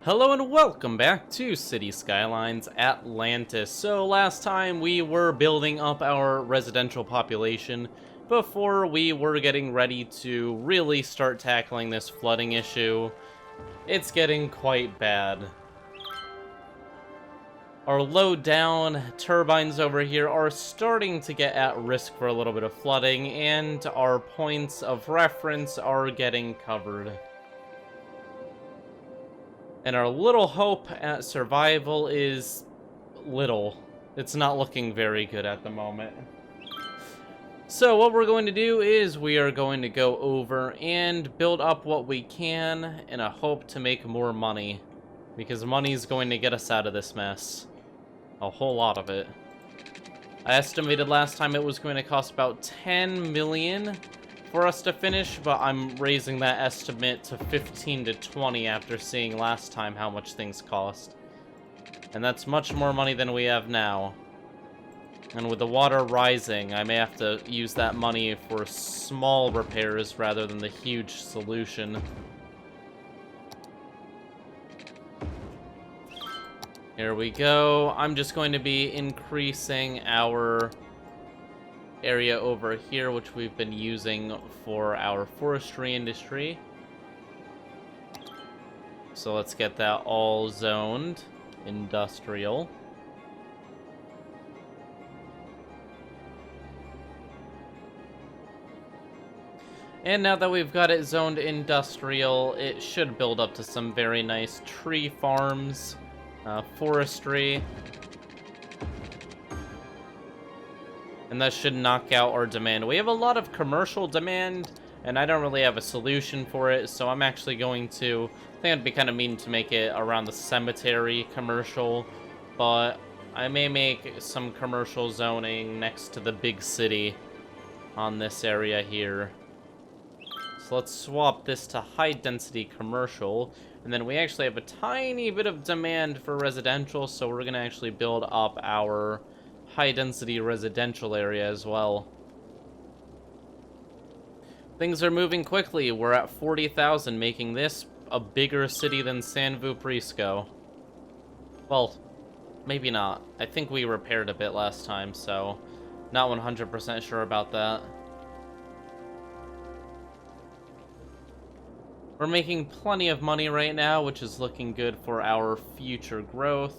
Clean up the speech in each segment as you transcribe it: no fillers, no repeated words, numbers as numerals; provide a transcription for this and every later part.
Hello and welcome back to City Skylines Atlantis. So last time we were building up our residential population before we were getting ready to really start tackling this flooding issue. It's getting quite bad. Our low down turbines over here are starting to get at risk for a little bit of flooding, and our points of reference are getting covered. And our little hope at survival is little. It's not looking very good at the moment. So what we're going to do is we are going to go over and build up what we can in a hope to make more money. Because money is going to get us out of this mess. A whole lot of it. I estimated last time it was going to cost about 10 million for us to finish, but I'm raising that estimate to 15 to 20 after seeing last time how much things cost. And that's much more money than we have now. And with the water rising, I may have to use that money for small repairs rather than the huge solution. Here we go. I'm just going to be increasing our area over here, which we've been using for our forestry industry. So let's get that all zoned industrial. And now that we've got it zoned industrial, it should build up to some very nice tree farms, forestry. And that should knock out our demand. We have a lot of commercial demand, and I don't really have a solution for it, so I'm actually going to... I think it'd be kind of mean to make it around the cemetery commercial, but I may make some commercial zoning next to the big city on this area here. So let's swap this to high-density commercial, and then we actually have a tiny bit of demand for residential, so we're going to actually build up our high-density residential area as well. Things are moving quickly. We're at 40,000, making this a bigger city than San Vooperia. Well, maybe not. I think we repaired a bit last time, so not 100% sure about that. We're making plenty of money right now, which is looking good for our future growth.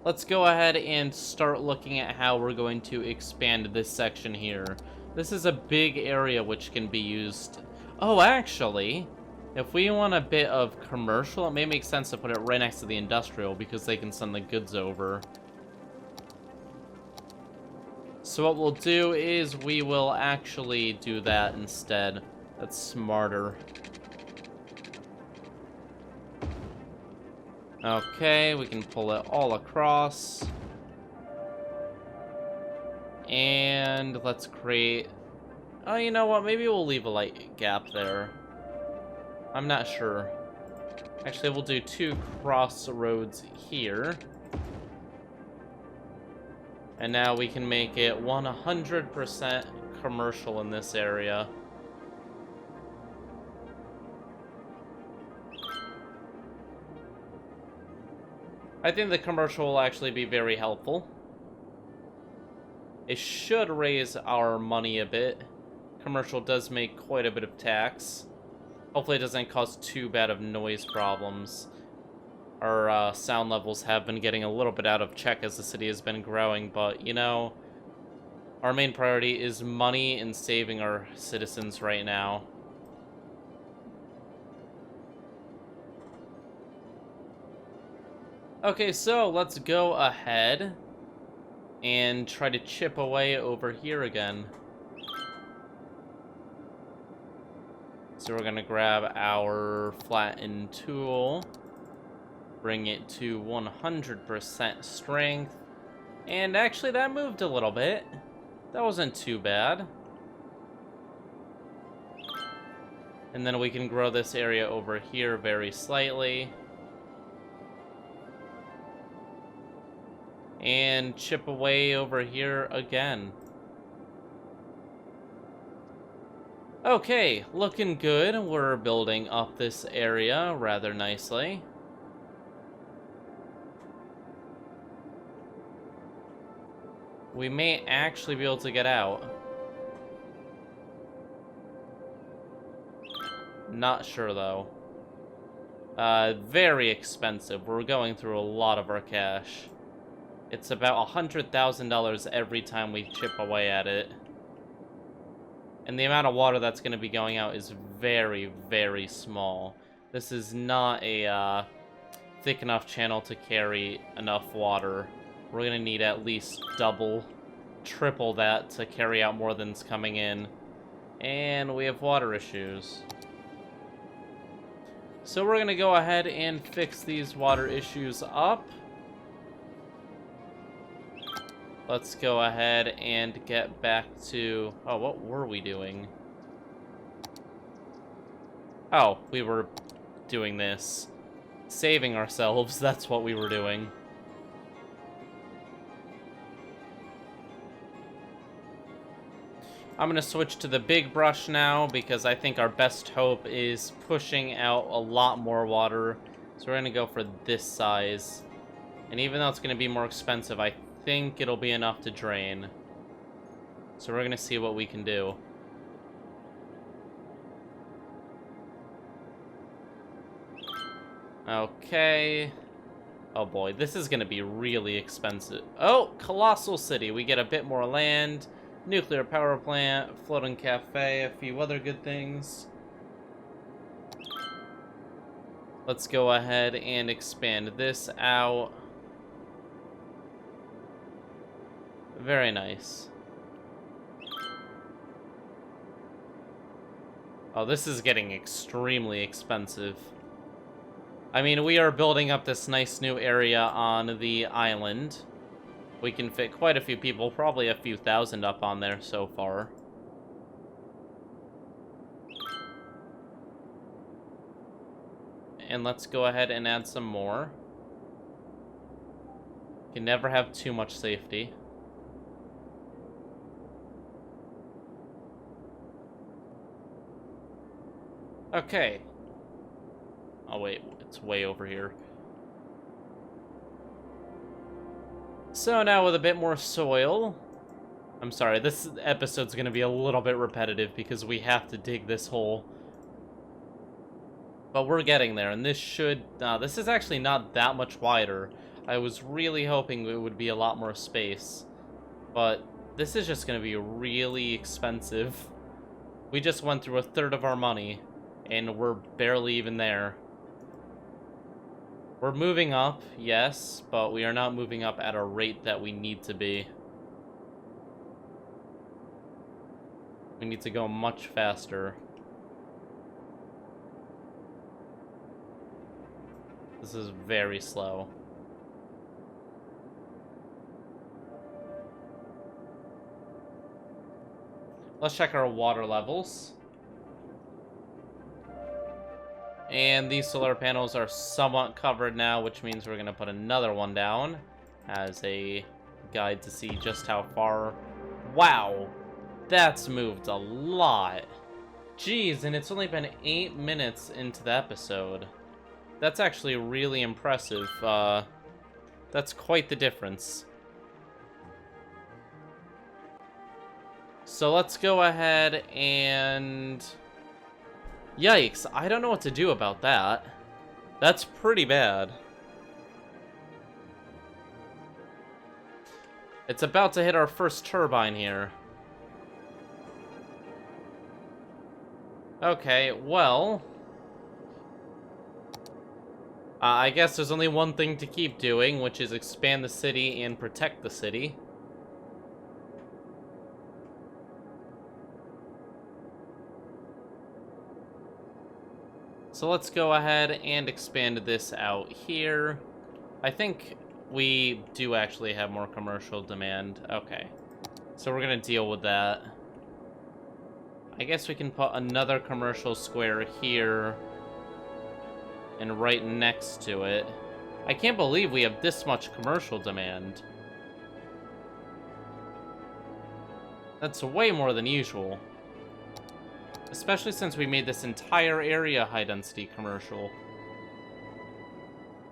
Let's go ahead and start looking at how we're going to expand this section here. This is a big area which can be used. Oh, actually, if we want a bit of commercial, it may make sense to put it right next to the industrial because they can send the goods over. So what we'll do is we will actually do that instead. That's smarter. Okay, we can pull it all across. And let's create... Oh, you know what? Maybe we'll leave a light gap there. I'm not sure. Actually, we'll do 2 crossroads here. And now we can make it 100% commercial in this area. I think the commercial will actually be very helpful. It should raise our money a bit. Commercial does make quite a bit of tax. Hopefully it doesn't cause too bad of noise problems. Our sound levels have been getting a little bit out of check as the city has been growing, but, you know, our main priority is money and saving our citizens right now. Okay, so let's go ahead and try to chip away over here again. So we're gonna grab our flatten tool, bring it to 100% strength, and actually that moved a little bit. That wasn't too bad. And then we can grow this area over here very slightly. And chip away over here again. Okay, looking good. We're building up this area rather nicely. We may actually be able to get out. Not sure, though. Very expensive. We're going through a lot of our cash. It's about $100,000 every time we chip away at it. And the amount of water that's going to be going out is very, very small. This is not a thick enough channel to carry enough water. We're going to need at least double, triple that to carry out more than's coming in. And we have water issues. So we're going to go ahead and fix these water issues up. Let's go ahead and get back to... Oh, what were we doing? Oh, we were doing this. Saving ourselves, that's what we were doing. I'm going to switch to the big brush now because I think our best hope is pushing out a lot more water. So we're going to go for this size. And even though it's going to be more expensive, I think it'll be enough to drain. So we're going to see what we can do. Okay. Oh boy, this is going to be really expensive. Oh, Colossal City. We get a bit more land. Nuclear power plant, floating cafe, a few other good things. Let's go ahead and expand this out. Very nice. Oh, this is getting extremely expensive. I mean, we are building up this nice new area on the island. We can fit quite a few people, probably a few thousand up on there so far. And let's go ahead and add some more. You can never have too much safety. Okay. Oh wait, it's way over here. So now with a bit more soil. I'm sorry, this episode's gonna be a little bit repetitive because we have to dig this hole. But we're getting there, and this should... this is actually not that much wider. I was really hoping it would be a lot more space. But this is just gonna be really expensive. We just went through a third of our money, and we're barely even there. We're moving up, yes, but we are not moving up at a rate that we need to be. We need to go much faster. This is very slow. Let's check our water levels. And these solar panels are somewhat covered now, which means we're going to put another one down as a guide to see just how far. Wow, that's moved a lot. Jeez, and it's only been 8 minutes into the episode. That's actually really impressive. That's quite the difference. So let's go ahead and... Yikes, I don't know what to do about that. That's pretty bad. It's about to hit our first turbine here. Okay, well... I guess there's only one thing to keep doing, which is expand the city and protect the city. So let's go ahead and expand this out here. I think we do actually have more commercial demand. Okay. So we're going to deal with that. I guess we can put another commercial square here and right next to it. I can't believe we have this much commercial demand. That's way more than usual. Especially since we made this entire area high-density commercial.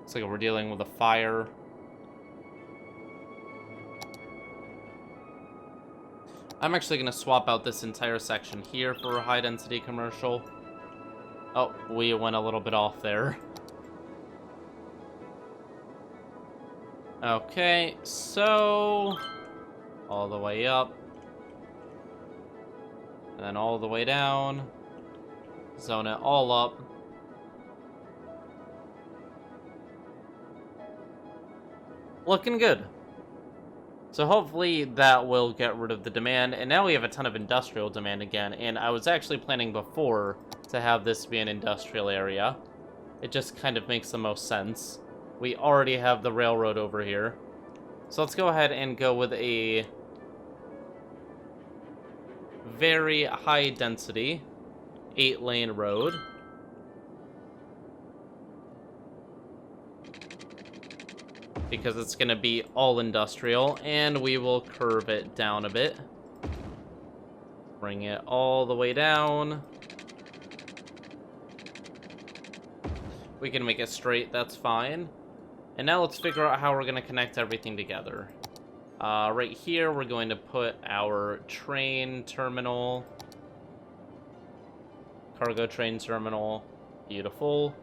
Looks like we're dealing with a fire. I'm actually going to swap out this entire section here for a high-density commercial. Oh, we went a little bit off there. Okay, so... all the way up. And then all the way down. Zone it all up. Looking good. So hopefully that will get rid of the demand. And now we have a ton of industrial demand again. And I was actually planning before to have this be an industrial area. It just kind of makes the most sense. We already have the railroad over here. So let's go ahead and go with a very high density 8-lane road. Because it's going to be all industrial, and we will curve it down a bit. Bring it all the way down. We can make it straight, that's fine. And now let's figure out how we're going to connect everything together. Right here, we're going to put our train terminal. Cargo train terminal. Beautiful.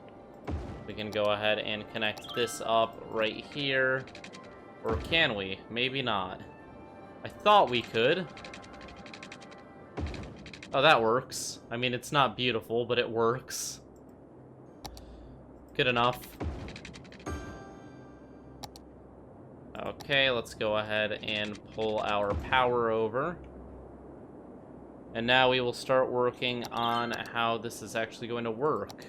We can go ahead and connect this up right here. Or can we? Maybe not. I thought we could. Oh, that works. I mean, it's not beautiful, but it works. Good enough. Okay, let's go ahead and pull our power over. And now we will start working on how this is actually going to work.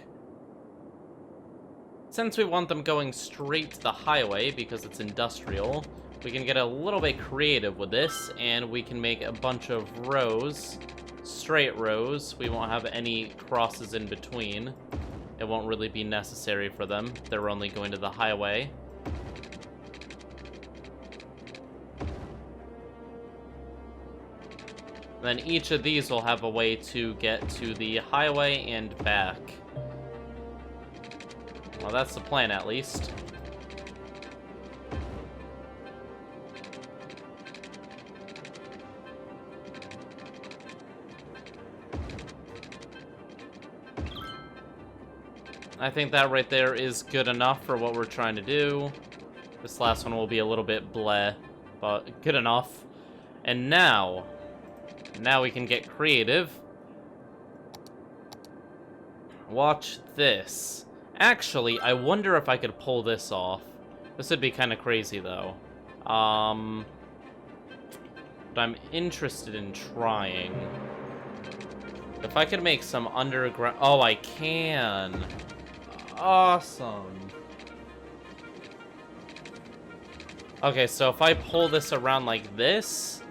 Since we want them going straight to the highway because it's industrial, we can get a little bit creative with this, and we can make a bunch of rows, straight rows. We won't have any crosses in between. It won't really be necessary for them. They're only going to the highway. Then each of these will have a way to get to the highway and back. Well, that's the plan, at least. I think that right there is good enough for what we're trying to do. This last one will be a little bit bleh, but good enough. And now we can get creative. Watch this. Actually, I wonder if I could pull this off. This would be kind of crazy, though. But I'm interested in trying. If I could make some underground... Oh, I can. Awesome. Okay, so if I pull this around like this...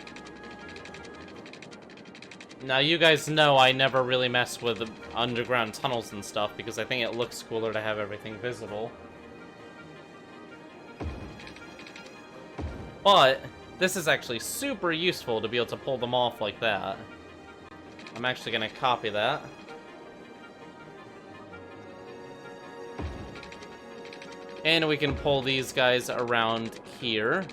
Now, you guys know I never really mess with underground tunnels and stuff because I think it looks cooler to have everything visible. But this is actually super useful to be able to pull them off like that. I'm actually going to copy that. And we can pull these guys around here.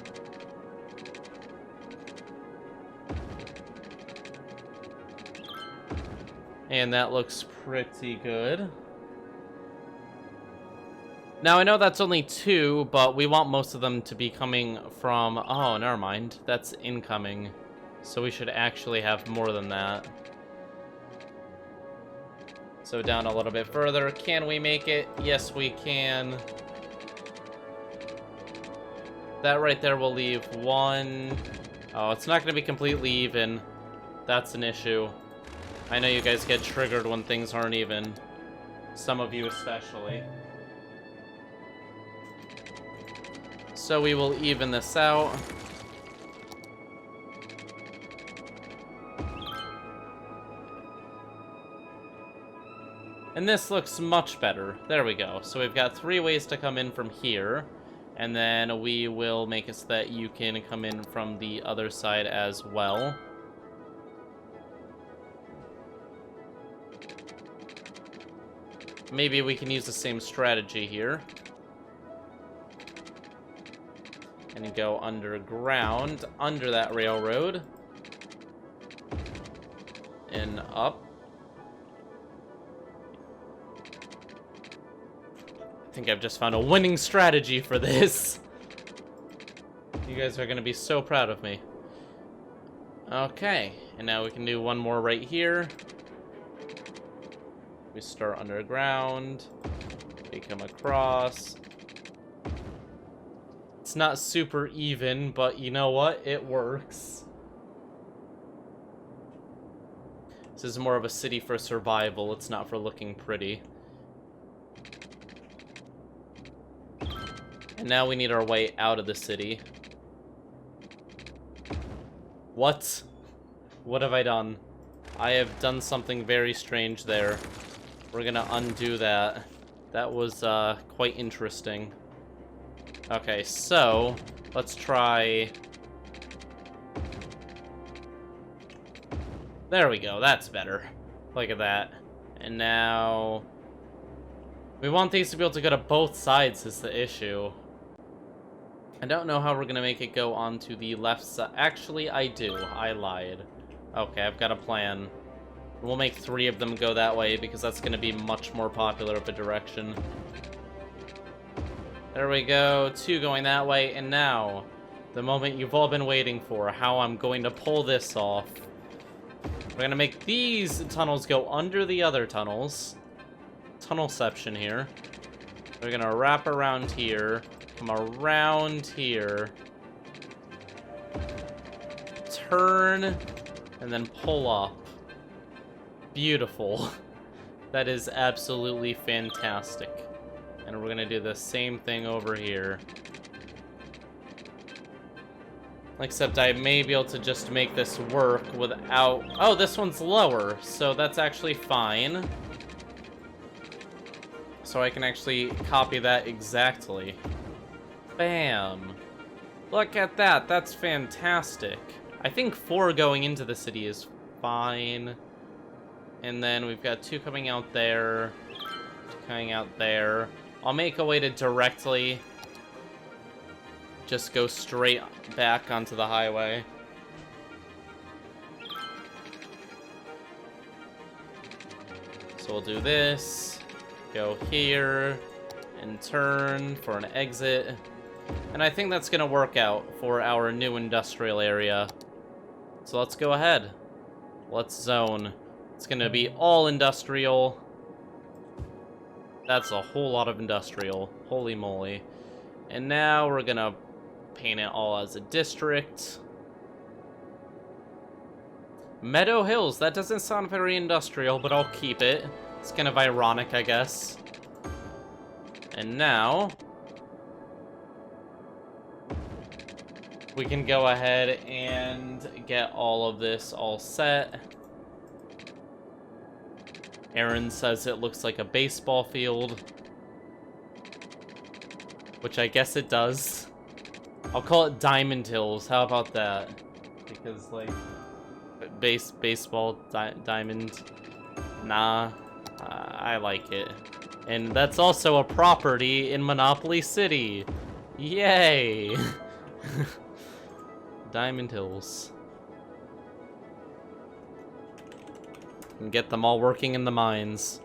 And that looks pretty good. Now, I know that's only 2, but we want most of them to be coming from... Oh, never mind. That's incoming. So we should actually have more than that. So down a little bit further. Can we make it? Yes, we can. That right there will leave 1. Oh, it's not going to be completely even. That's an issue. I know you guys get triggered when things aren't even. Some of you especially. So we will even this out. And this looks much better. There we go. So we've got 3 ways to come in from here. And then we will make it so that you can come in from the other side as well. maybe we can use the same strategy here. And go underground, under that railroad. And up. I think I've just found a winning strategy for this. You guys are gonna be so proud of me. Okay, and now we can do one more right here. We start underground. We come across. It's not super even, but you know what? It works. This is more of a city for survival. It's not for looking pretty. And now we need our way out of the city. What? What have I done? I have done something very strange there. We're gonna undo that. That was quite interesting. Okay, so let's try. There we go, that's better. Look at that. And now we want these to be able to go to both sides is the issue. I don't know how we're gonna make it go onto the left side. Actually, I do. I lied. Okay, I've got a plan. We'll make 3 of them go that way because that's gonna be much more popular of a direction. There we go, 2 going that way, and now, the moment you've all been waiting for, how I'm going to pull this off. We're gonna make these tunnels go under the other tunnels. Tunnelception here. We're gonna wrap around here, come around here, turn, and then pull up. Beautiful. That is absolutely fantastic. And we're gonna do the same thing over here. Except I may be able to just make this work without... Oh, this one's lower, so that's actually fine. So I can actually copy that exactly. Bam. Look at that, that's fantastic. I think 4 going into the city is fine. And then we've got 2 coming out there, 2 coming out there. I'll make a way to directly just go straight back onto the highway. So we'll do this, go here, and turn for an exit. And I think that's gonna work out for our new industrial area. So let's go ahead. Let's zone. It's gonna be all industrial. That's a whole lot of industrial. Holy moly. And now we're gonna paint it all as a district. Meadow Hills. That doesn't sound very industrial, but I'll keep it. It's kind of ironic, I guess. And now we can go ahead and get all of this all set. Aaron says it looks like a baseball field, which I guess it does. I'll call it Diamond Hills. How about that? Because, like, baseball, diamond, nah, I like it. And that's also a property in Monopoly City. Yay! Diamond Hills. And get them all working in the mines.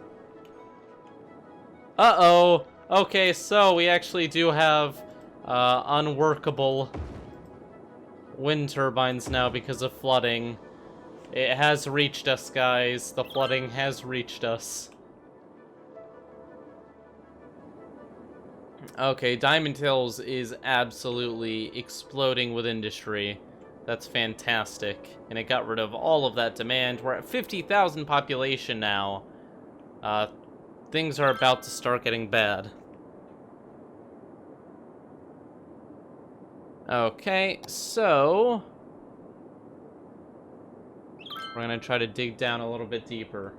Uh-oh! Okay, so we actually do have unworkable wind turbines now because of flooding. It has reached us, guys. The flooding has reached us. Okay, Diamond Hills is absolutely exploding with industry. That's fantastic. And it got rid of all of that demand. We're at 50,000 population now. Things are about to start getting bad. Okay, so we're gonna try to dig down a little bit deeper.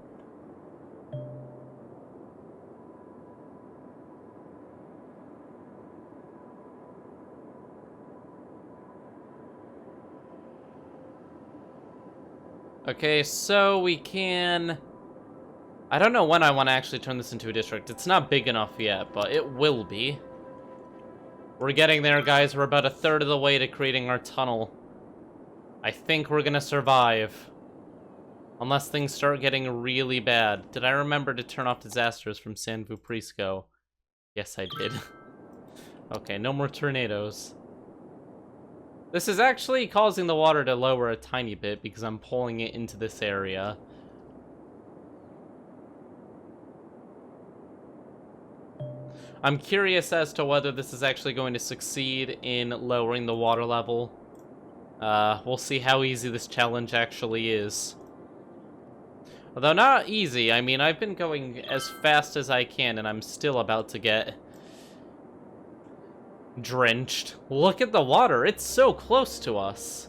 Okay, so we can I don't know when I want to actually turn this into a district. It's not big enough yet, but it will be. We're getting there, guys. We're about a third of the way to creating our tunnel. I think we're gonna survive. Unless things start getting really bad. Did I remember to turn off disasters from San Vooperia? Yes, I did. Okay, no more tornadoes. This is actually causing the water to lower a tiny bit because I'm pulling it into this area. I'm curious as to whether this is actually going to succeed in lowering the water level. We'll see how easy this challenge actually is. Although not easy, I mean, I've been going as fast as I can, and I'm still about to get drenched. Look at the water, it's so close to us.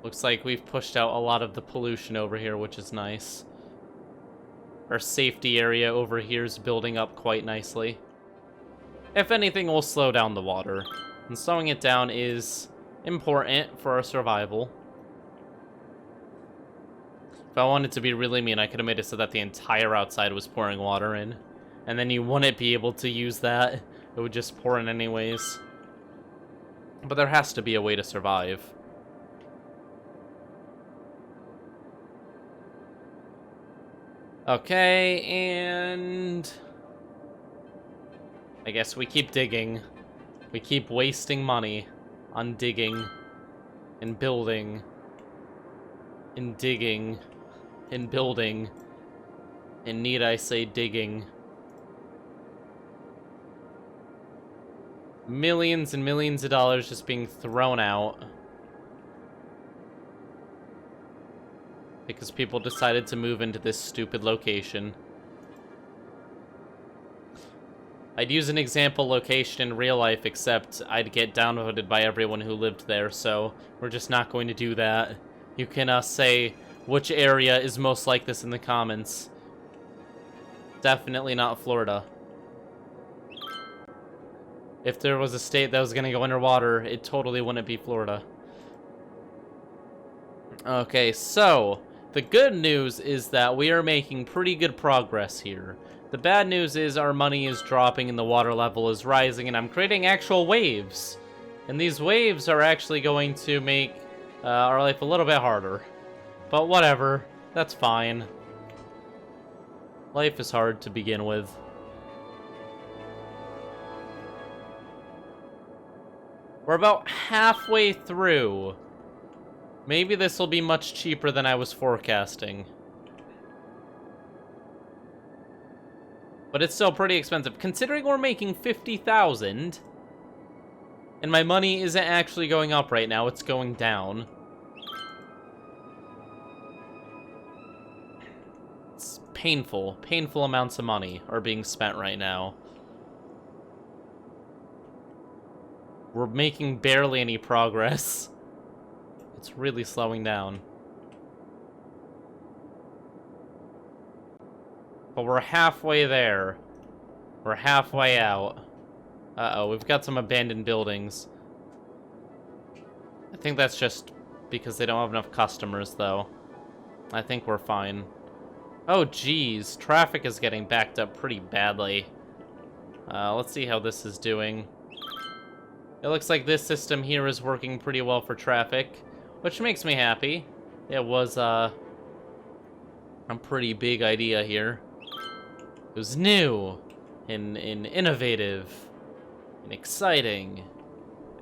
Looks like we've pushed out a lot of the pollution over here, which is nice. Our safety area over here is building up quite nicely. If anything, we'll slow down the water. And slowing it down is important for our survival. If I wanted to be really mean, I could have made it so that the entire outside was pouring water in. And then you wouldn't be able to use that. It would just pour in anyways. But there has to be a way to survive. Okay, and I guess we keep digging. We keep wasting money on digging and building and digging and building. And need I say digging. Millions and millions of dollars just being thrown out. Because people decided to move into this stupid location. I'd use an example location in real life, except I'd get downvoted by everyone who lived there, so we're just not going to do that. You can say which area is most like this in the comments. Definitely not Florida. If there was a state that was going to go underwater, it totally wouldn't be Florida. Okay, so the good news is that we are making pretty good progress here. The bad news is our money is dropping and the water level is rising, and I'm creating actual waves. And these waves are actually going to make our life a little bit harder. But whatever, that's fine. Life is hard to begin with. We're about halfway through. Maybe this will be much cheaper than I was forecasting. But it's still pretty expensive. Considering we're making 50,000, and my money isn't actually going up right now, it's going down. It's painful. Painful amounts of money are being spent right now. We're making barely any progress. It's really slowing down. But we're halfway there. We're halfway out. Uh-oh, we've got some abandoned buildings. I think that's just because they don't have enough customers, though. I think we're fine. Oh, geez. Traffic is getting backed up pretty badly. Let's see how this is doing. It looks like this system here is working pretty well for traffic, which makes me happy. It was, a pretty big idea here. It was new, and innovative, and exciting.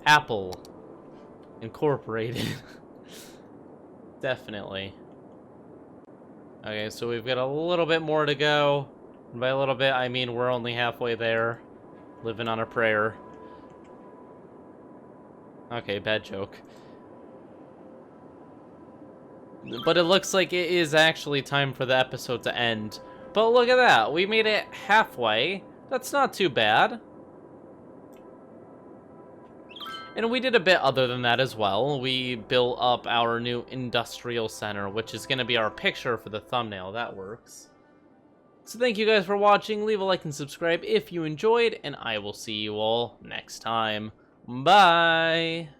Apple Incorporated. Definitely. Okay, so we've got a little bit more to go. And by a little bit, I mean we're only halfway there. Living on a prayer. Okay, bad joke. But it looks like it is actually time for the episode to end. But look at that, we made it halfway. That's not too bad. And we did a bit other than that as well. We built up our new industrial center, which is going to be our picture for the thumbnail. That works. So thank you guys for watching. Leave a like and subscribe if you enjoyed, and I will see you all next time. Bye!